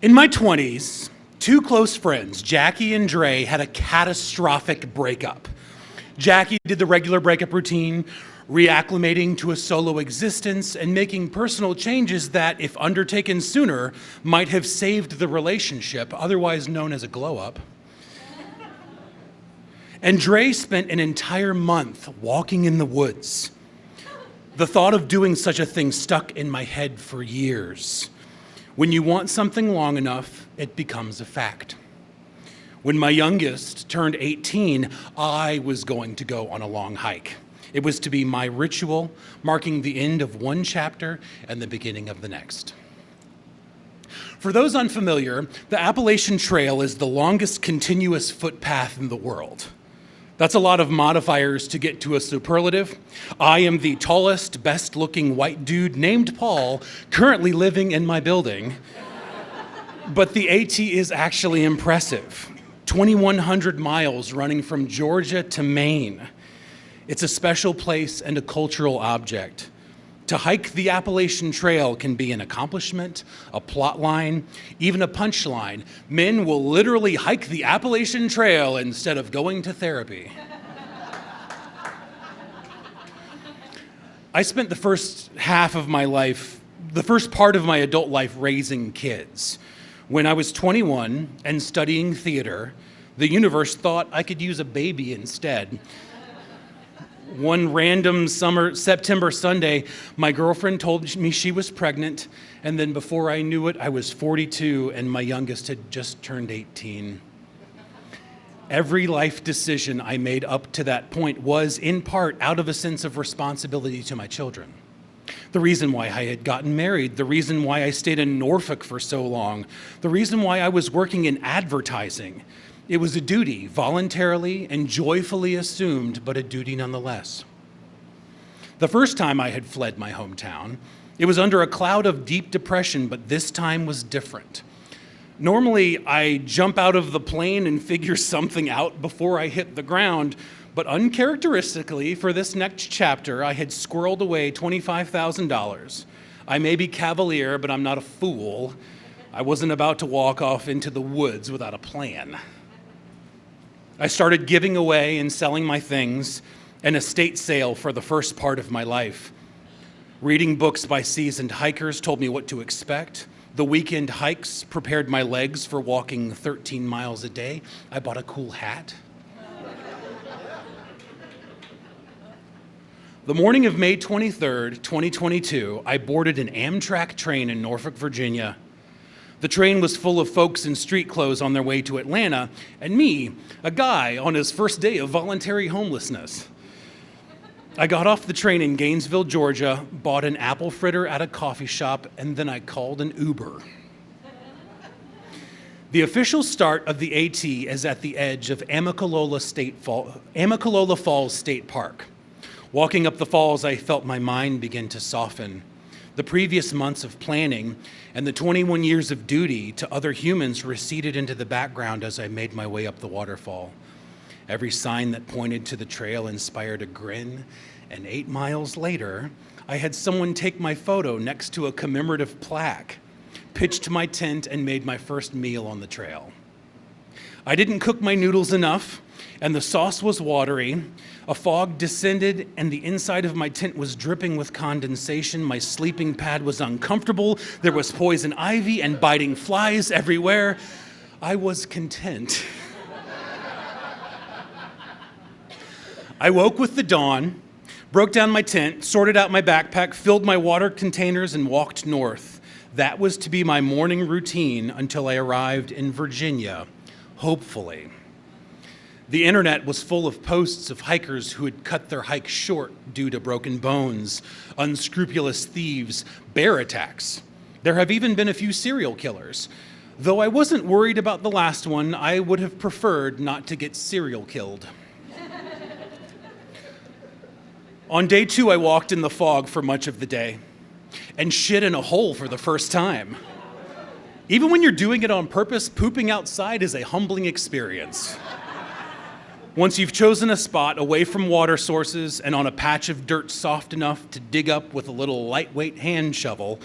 In my 20s, two close friends, Jackie and Dre, had a catastrophic breakup. Jackie did the regular breakup routine, reacclimating to a solo existence and making personal changes that, if undertaken sooner, might have saved the relationship, otherwise known as a glow-up. And Dre spent an entire month walking in the woods. The thought of doing such a thing stuck in my head for years. When you want something long enough, it becomes a fact. When my youngest turned 18, I was going to go on a long hike. It was to be my ritual, marking the end of one chapter and the beginning of the next. For those unfamiliar, the Appalachian Trail is the longest continuous footpath in the world. That's a lot of modifiers to get to a superlative. I am the tallest, best-looking white dude named Paul, currently living in my building. But the AT is actually impressive. 2,100 miles running from Georgia to Maine. It's a special place and a cultural object. To hike the Appalachian Trail can be an accomplishment, a plot line, even a punchline. Men will literally hike the Appalachian Trail instead of going to therapy. I spent the first part of my adult life raising kids. When I was 21 and studying theater, the universe thought I could use a baby instead. One random September Sunday, my girlfriend told me she was pregnant, and then before I knew it, I was 42 and my youngest had just turned 18. Every life decision I made up to that point was, in part, out of a sense of responsibility to my children. The reason why I had gotten married, the reason why I stayed in Norfolk for so long, the reason why I was working in advertising. It was a duty, voluntarily and joyfully assumed, but a duty nonetheless. The first time I had fled my hometown, it was under a cloud of deep depression, but this time was different. Normally, I jump out of the plane and figure something out before I hit the ground, but uncharacteristically, for this next chapter, I had squirreled away $25,000. I may be cavalier, but I'm not a fool. I wasn't about to walk off into the woods without a plan. I started giving away and selling my things, an estate sale for the first part of my life. Reading books by seasoned hikers told me what to expect. The weekend hikes prepared my legs for walking 13 miles a day. I bought a cool hat. The morning of May 23rd, 2022, I boarded an Amtrak train in Norfolk, Virginia. The train was full of folks in street clothes on their way to Atlanta, and me, a guy on his first day of voluntary homelessness. I got off the train in Gainesville, Georgia, bought an apple fritter at a coffee shop, and then I called an Uber. The official start of the AT is at the edge of Amicalola Falls State Park. Walking up the falls, I felt my mind begin to soften. The previous months of planning and the 21 years of duty to other humans receded into the background as I made my way up the waterfall. Every sign that pointed to the trail inspired a grin, and 8 miles later, I had someone take my photo next to a commemorative plaque, pitched my tent, and made my first meal on the trail. I didn't cook my noodles enough, and the sauce was watery. A fog descended, and the inside of my tent was dripping with condensation. My sleeping pad was uncomfortable. There was poison ivy and biting flies everywhere. I was content. I woke with the dawn, broke down my tent, sorted out my backpack, filled my water containers, and walked north. That was to be my morning routine until I arrived in Virginia, hopefully. The internet was full of posts of hikers who had cut their hike short due to broken bones, unscrupulous thieves, bear attacks. There have even been a few serial killers. Though I wasn't worried about the last one, I would have preferred not to get serial killed. On day 2, I walked in the fog for much of the day and shit in a hole for the first time. Even when you're doing it on purpose, pooping outside is a humbling experience. Once you've chosen a spot away from water sources and on a patch of dirt soft enough to dig up with a little lightweight hand shovel,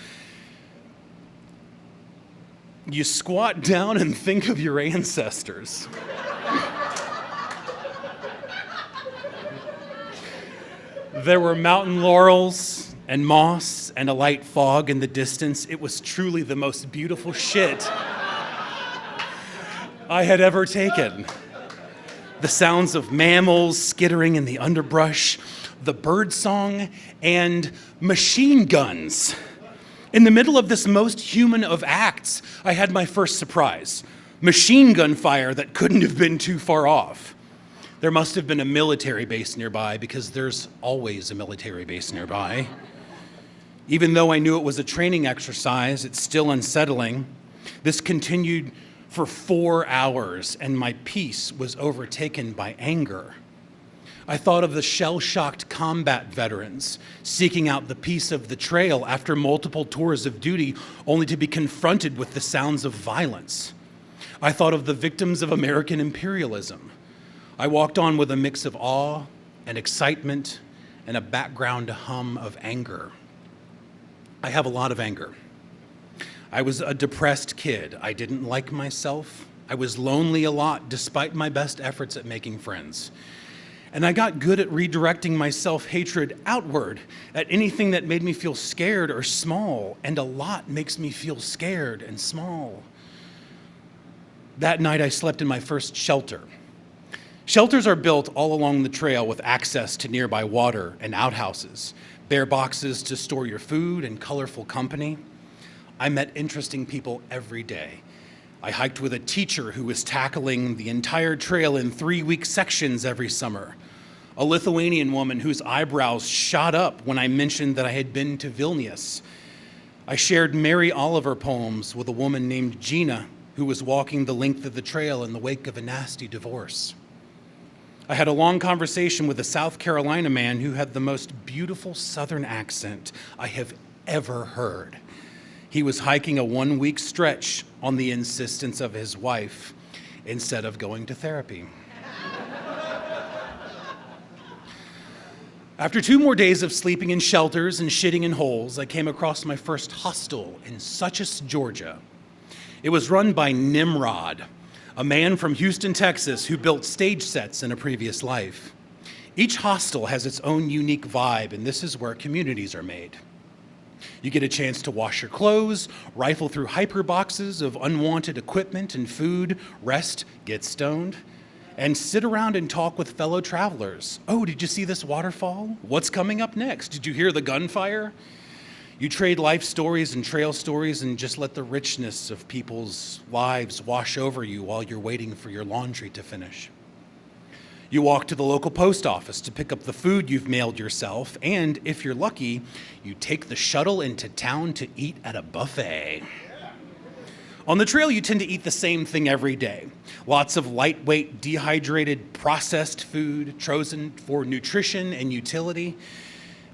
You squat down and think of your ancestors. There were mountain laurels and moss and a light fog in the distance. It was truly the most beautiful shit I had ever taken. The sounds of mammals skittering in the underbrush, the bird song, and machine guns. In the middle of this most human of acts, I had my first surprise. Machine gun fire that couldn't have been too far off. There must have been a military base nearby because there's always a military base nearby. Even though I knew it was a training exercise, it's still unsettling. This continued for 4 hours and my peace was overtaken by anger. I thought of the shell-shocked combat veterans seeking out the peace of the trail after multiple tours of duty only to be confronted with the sounds of violence. I thought of the victims of American imperialism. I walked on with a mix of awe and excitement and a background hum of anger. I have a lot of anger. I was a depressed kid. I didn't like myself. I was lonely a lot despite my best efforts at making friends. And I got good at redirecting my self-hatred outward at anything that made me feel scared or small, and a lot makes me feel scared and small. That night I slept in my first shelter. Shelters are built all along the trail with access to nearby water and outhouses, bare boxes to store your food and colorful company. I met interesting people every day. I hiked with a teacher who was tackling the entire trail in 3-week sections every summer. A Lithuanian woman whose eyebrows shot up when I mentioned that I had been to Vilnius. I shared Mary Oliver poems with a woman named Gina who was walking the length of the trail in the wake of a nasty divorce. I had a long conversation with a South Carolina man who had the most beautiful Southern accent I have ever heard. He was hiking a 1-week stretch on the insistence of his wife instead of going to therapy. After 2 more days of sleeping in shelters and shitting in holes, I came across my first hostel in Suchess, Georgia. It was run by Nimrod, a man from Houston, Texas, who built stage sets in a previous life. Each hostel has its own unique vibe, and this is where communities are made. You get a chance to wash your clothes, rifle through hyper boxes of unwanted equipment and food, rest, get stoned, and sit around and talk with fellow travelers. Oh, did you see this waterfall? What's coming up next? Did you hear the gunfire? You trade life stories and trail stories and just let the richness of people's lives wash over you while you're waiting for your laundry to finish. You walk to the local post office to pick up the food you've mailed yourself, and if you're lucky, you take the shuttle into town to eat at a buffet. On the trail, you tend to eat the same thing every day. Lots of lightweight, dehydrated, processed food, chosen for nutrition and utility.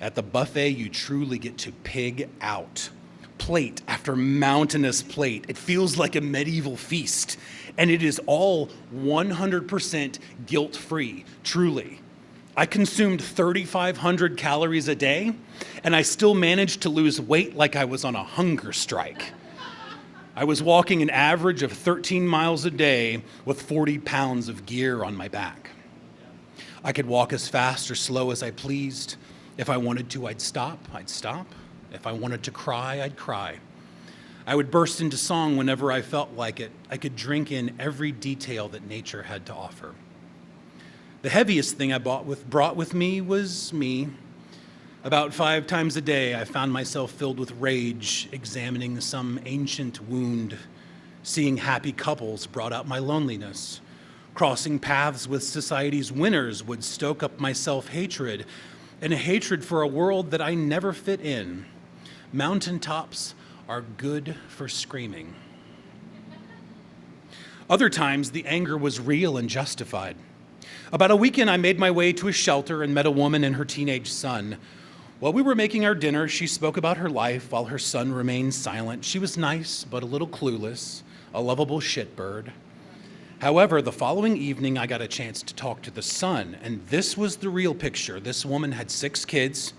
At the buffet, you truly get to pig out. Plate after mountainous plate. It feels like a medieval feast. And it is all 100% guilt-free, truly. I consumed 3,500 calories a day, and I still managed to lose weight like I was on a hunger strike. I was walking an average of 13 miles a day with 40 pounds of gear on my back. I could walk as fast or slow as I pleased. If I wanted to, I'd stop. If I wanted to cry, I'd cry. I would burst into song whenever I felt like it. I could drink in every detail that nature had to offer. The heaviest thing I brought with me was me. About 5 times a day, I found myself filled with rage, examining some ancient wound. Seeing happy couples brought out my loneliness. Crossing paths with society's winners would stoke up my self-hatred, and a hatred for a world that I never fit in. Mountaintops are good for screaming. Other times, the anger was real and justified. About a weekend, I made my way to a shelter and met a woman and her teenage son. While we were making our dinner, she spoke about her life while her son remained silent. She was nice, but a little clueless, a lovable shitbird. However, the following evening, I got a chance to talk to the son, and this was the real picture. This woman had 6 kids,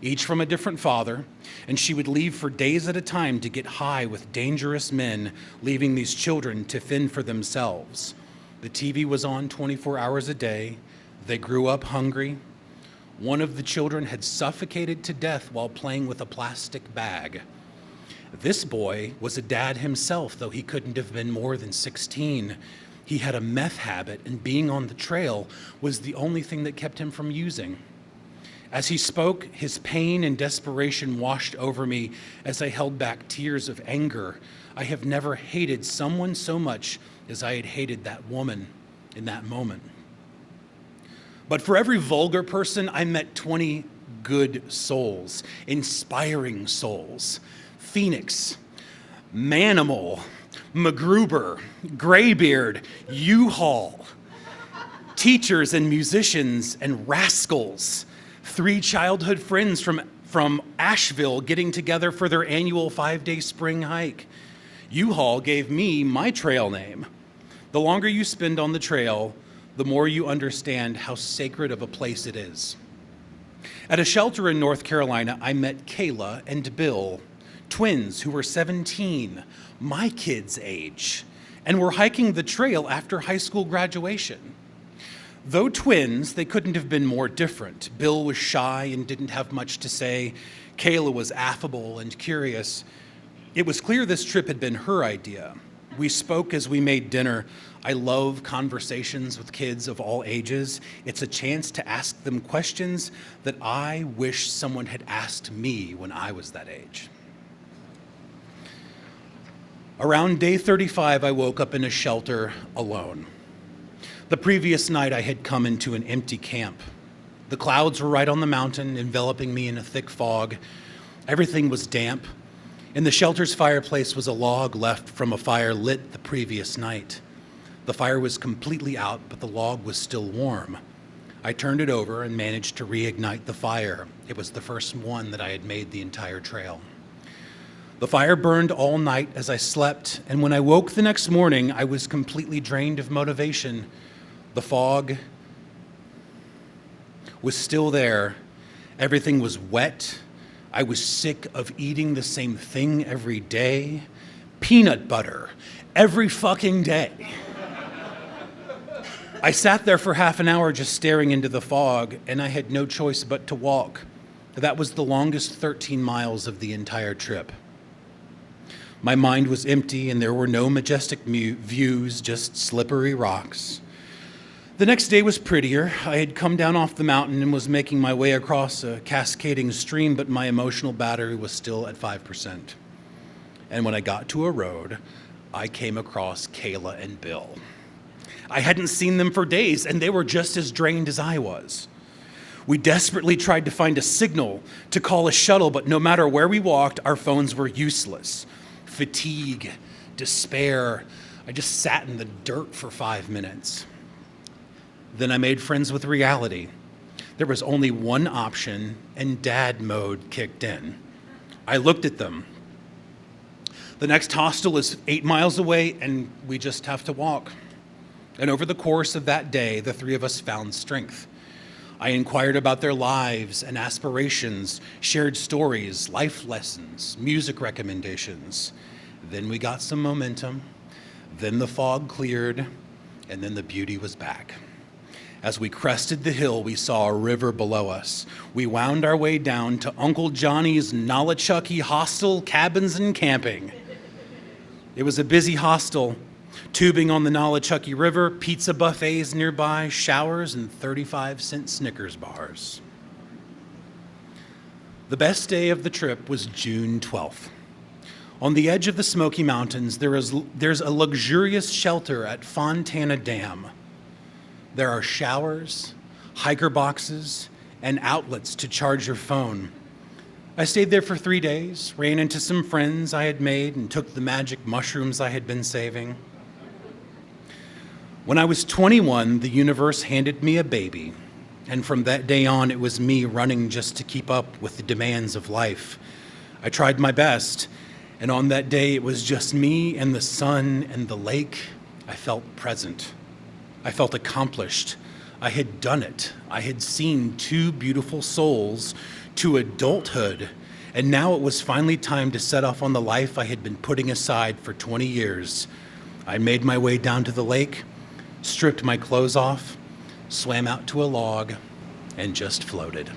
each from a different father, and she would leave for days at a time to get high with dangerous men, leaving these children to fend for themselves. The TV was on 24 hours a day. They grew up hungry. One of the children had suffocated to death while playing with a plastic bag. This boy was a dad himself, though he couldn't have been more than 16. He had a meth habit, and being on the trail was the only thing that kept him from using. As he spoke, his pain and desperation washed over me as I held back tears of anger. I have never hated someone so much as I had hated that woman in that moment. But for every vulgar person, I met 20 good souls, inspiring souls. Phoenix, Manimal, MacGruber, Graybeard, U-Haul, teachers and musicians and rascals, 3 childhood friends from Asheville getting together for their annual 5-day spring hike. U-Haul gave me my trail name. The longer you spend on the trail, the more you understand how sacred of a place it is. At a shelter in North Carolina, I met Kayla and Bill, twins who were 17, my kids' age, and were hiking the trail after high school graduation. Though twins, they couldn't have been more different. Bill was shy and didn't have much to say. Kayla was affable and curious. It was clear this trip had been her idea. We spoke as we made dinner. I love conversations with kids of all ages. It's a chance to ask them questions that I wish someone had asked me when I was that age. Around day 35, I woke up in a shelter alone. The previous night, I had come into an empty camp. The clouds were right on the mountain, enveloping me in a thick fog. Everything was damp. In the shelter's fireplace was a log left from a fire lit the previous night. The fire was completely out, but the log was still warm. I turned it over and managed to reignite the fire. It was the first one that I had made the entire trail. The fire burned all night as I slept, and when I woke the next morning, I was completely drained of motivation. The fog was still there. Everything was wet. I was sick of eating the same thing every day. Peanut butter every fucking day. I sat there for half an hour just staring into the fog, and I had no choice but to walk. That was the longest 13 miles of the entire trip. My mind was empty, and there were no majestic views, just slippery rocks. The next day was prettier. I had come down off the mountain and was making my way across a cascading stream, but my emotional battery was still at 5%. And when I got to a road, I came across Kayla and Bill. I hadn't seen them for days, and they were just as drained as I was. We desperately tried to find a signal to call a shuttle, but no matter where we walked, our phones were useless. Fatigue, despair. I just sat in the dirt for 5 minutes. Then I made friends with reality. There was only one option, and dad mode kicked in. I looked at them. The next hostel is 8 miles away, and we just have to walk. And over the course of that day, the 3 of us found strength. I inquired about their lives and aspirations, shared stories, life lessons, music recommendations. Then we got some momentum. Then the fog cleared, and then the beauty was back. As we crested the hill, we saw a river below us. We wound our way down to Uncle Johnny's Nolichucky Hostel, Cabins and Camping. It was a busy hostel, tubing on the Nolichucky River, pizza buffets nearby, showers, and 35-cent Snickers bars. The best day of the trip was June 12th. On the edge of the Smoky Mountains, there's a luxurious shelter at Fontana Dam. There are showers, hiker boxes, and outlets to charge your phone. I stayed there for 3 days, ran into some friends I had made, and took the magic mushrooms I had been saving. When I was 21, the universe handed me a baby, and from that day on, it was me running just to keep up with the demands of life. I tried my best, and on that day, it was just me and the sun and the lake. I felt present. I felt accomplished. I had done it. I had seen two beautiful souls to adulthood, and now it was finally time to set off on the life I had been putting aside for 20 years. I made my way down to the lake, stripped my clothes off, swam out to a log, and just floated.